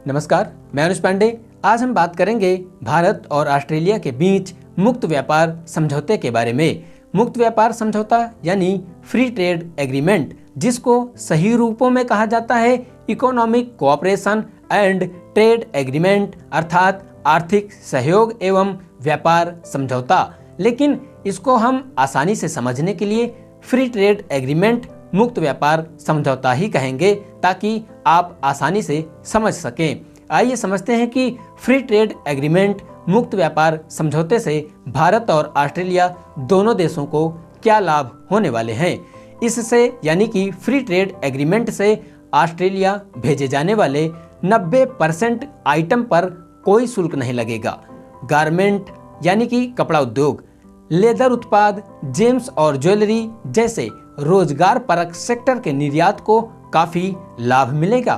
नमस्कार, मैं अनुज पांडे। आज हम बात करेंगे भारत और ऑस्ट्रेलिया के बीच मुक्त व्यापार समझौते के बारे में। मुक्त व्यापार समझौता यानी फ्री ट्रेड एग्रीमेंट, जिसको सही रूपों में कहा जाता है economic cooperation and trade agreement, अर्थात आर्थिक सहयोग एवं व्यापार समझौता। लेकिन इसको हम आसानी से समझने के लिए फ्री ट्रेड एग्रीमेंट, मुक्त व्यापार समझौता ही कहेंगे, ताकि आप आसानी से समझ सकें। आइए समझते हैं कि फ्री ट्रेड एग्रीमेंट, मुक्त व्यापार समझौते से भारत और ऑस्ट्रेलिया दोनों देशों को क्या लाभ होने वाले हैं। इससे यानी कि फ्री ट्रेड एग्रीमेंट से ऑस्ट्रेलिया भेजे जाने वाले 90% आइटम पर कोई शुल्क नहीं लगेगा। गारमेंट यानी कि कपड़ा उद्योग, लेदर उत्पाद, जेम्स और ज्वेलरी जैसे रोजगार परक सेक्टर के निर्यात को काफी लाभ मिलेगा,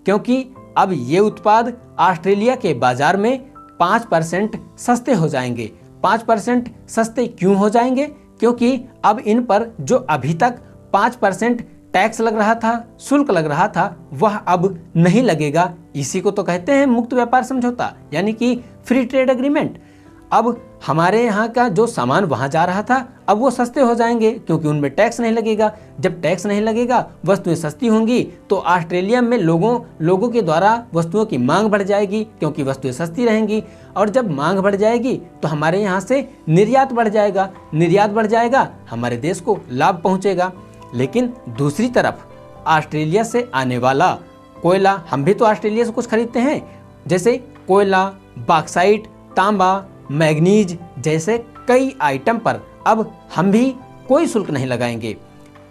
क्योंकि अब ये उत्पाद ऑस्ट्रेलिया के बाजार में 5% सस्ते हो जाएंगे। 5% सस्ते क्यों हो जाएंगे? क्योंकि अब इन पर जो अभी तक 5% टैक्स लग रहा था, शुल्क लग रहा था, वह अब नहीं लगेगा। इसी को तो कहते हैं मुक्त व्यापार समझौता यानी कि फ्री ट्रेड एग्रीमेंट। अब हमारे यहाँ का जो सामान वहाँ जा रहा था, अब वो सस्ते हो जाएंगे, क्योंकि उनमें टैक्स नहीं लगेगा। जब टैक्स नहीं लगेगा, वस्तुएं सस्ती होंगी, तो ऑस्ट्रेलिया में लोगों के द्वारा वस्तुओं की मांग बढ़ जाएगी, क्योंकि वस्तुएं सस्ती रहेंगी। और जब मांग बढ़ जाएगी तो हमारे यहाँ से निर्यात बढ़ जाएगा। निर्यात बढ़ जाएगा, हमारे देश को लाभ पहुँचेगा। लेकिन दूसरी तरफ ऑस्ट्रेलिया से आने वाला कोयला, हम भी तो ऑस्ट्रेलिया से कुछ खरीदते हैं, जैसे कोयला, बॉक्साइट, तांबा, मैग्नीज जैसे कई आइटम पर अब हम भी कोई शुल्क नहीं लगाएंगे।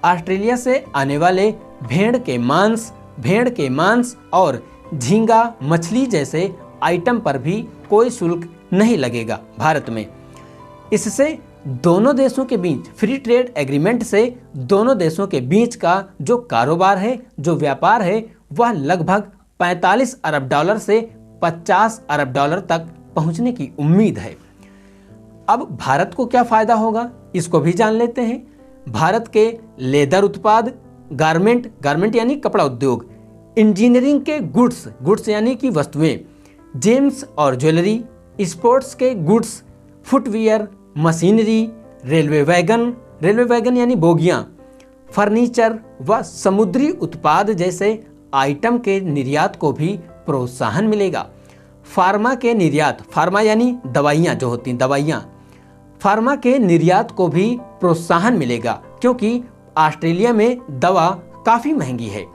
ऑस्ट्रेलिया से आने वाले भेड़ के मांस और झींगा मछली जैसे आइटम पर भी कोई शुल्क नहीं लगेगा भारत में। इससे दोनों देशों के बीच, फ्री ट्रेड एग्रीमेंट से दोनों देशों के बीच का जो कारोबार है, जो व्यापार है, वह लगभग 45 अरब डॉलर से 50 अरब डॉलर तक पहुंचने की उम्मीद है। अब भारत को क्या फायदा होगा, इसको भी जान लेते हैं। भारत के लेदर उत्पाद, गारमेंट यानी कपड़ा उद्योग, इंजीनियरिंग के गुड्स यानी कि वस्तुएं, जेम्स और ज्वेलरी, स्पोर्ट्स के goods, footwear, machinery, railway wagon यानी बोगियां, फर्नीचर व समुद्री उत्पाद जैसे आइटम के निर्यात को भी प्रोत्साहन मिलेगा। फार्मा के निर्यात, फार्मा यानी दवाइयाँ जो होती हैं, दवाइयाँ, फार्मा के निर्यात को भी प्रोत्साहन मिलेगा, क्योंकि ऑस्ट्रेलिया में दवा काफ़ी महंगी है।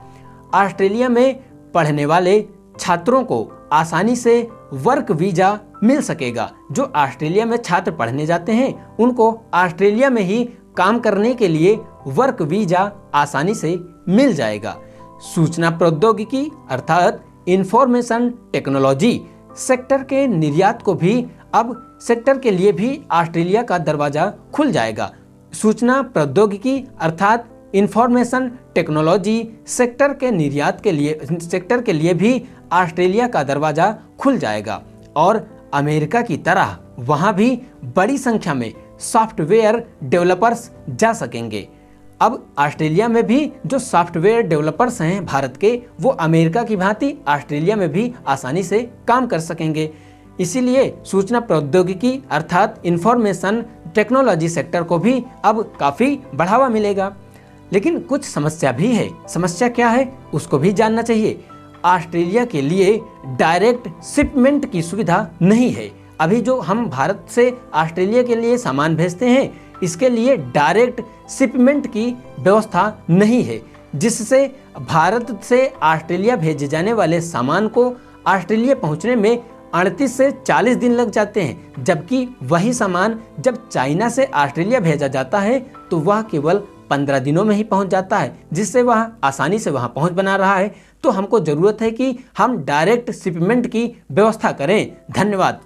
ऑस्ट्रेलिया में पढ़ने वाले छात्रों को आसानी से वर्क वीज़ा मिल सकेगा। जो ऑस्ट्रेलिया में छात्र पढ़ने जाते हैं, उनको ऑस्ट्रेलिया में ही काम करने के लिए वर्क वीज़ा आसानी से मिल जाएगा। सूचना प्रौद्योगिकी अर्थात इंफॉर्मेशन टेक्नोलॉजी सेक्टर के निर्यात को भी अब सेक्टर के लिए भी ऑस्ट्रेलिया का दरवाजा खुल जाएगा। सूचना प्रौद्योगिकी अर्थात इंफॉर्मेशन टेक्नोलॉजी सेक्टर के निर्यात के लिए भी ऑस्ट्रेलिया का दरवाजा खुल जाएगा। और अमेरिका की तरह वहां भी बड़ी संख्या में सॉफ्टवेयर डेवलपर्स जा सकेंगे। अब ऑस्ट्रेलिया में भी जो सॉफ्टवेयर डेवलपर्स हैं भारत के, वो अमेरिका की भांति ऑस्ट्रेलिया में भी आसानी से काम कर सकेंगे। इसीलिए सूचना प्रौद्योगिकी अर्थात इंफॉर्मेशन टेक्नोलॉजी सेक्टर को भी अब काफ़ी बढ़ावा मिलेगा। लेकिन कुछ समस्या भी है। समस्या क्या है, उसको भी जानना चाहिए। ऑस्ट्रेलिया के लिए डायरेक्ट शिपमेंट की सुविधा नहीं है। अभी जो हम भारत से ऑस्ट्रेलिया के लिए सामान भेजते हैं, इसके लिए डायरेक्ट शिपमेंट की व्यवस्था नहीं है, जिससे भारत से ऑस्ट्रेलिया भेजे जाने वाले सामान को ऑस्ट्रेलिया पहुंचने में 38 से 40 दिन लग जाते हैं। जबकि वही सामान जब चाइना से ऑस्ट्रेलिया भेजा जाता है तो वह केवल 15 दिनों में ही पहुंच जाता है, जिससे वह आसानी से वहां पहुंच बना रहा है। तो हमको जरूरत है कि हम डायरेक्ट शिपमेंट की व्यवस्था करें। धन्यवाद।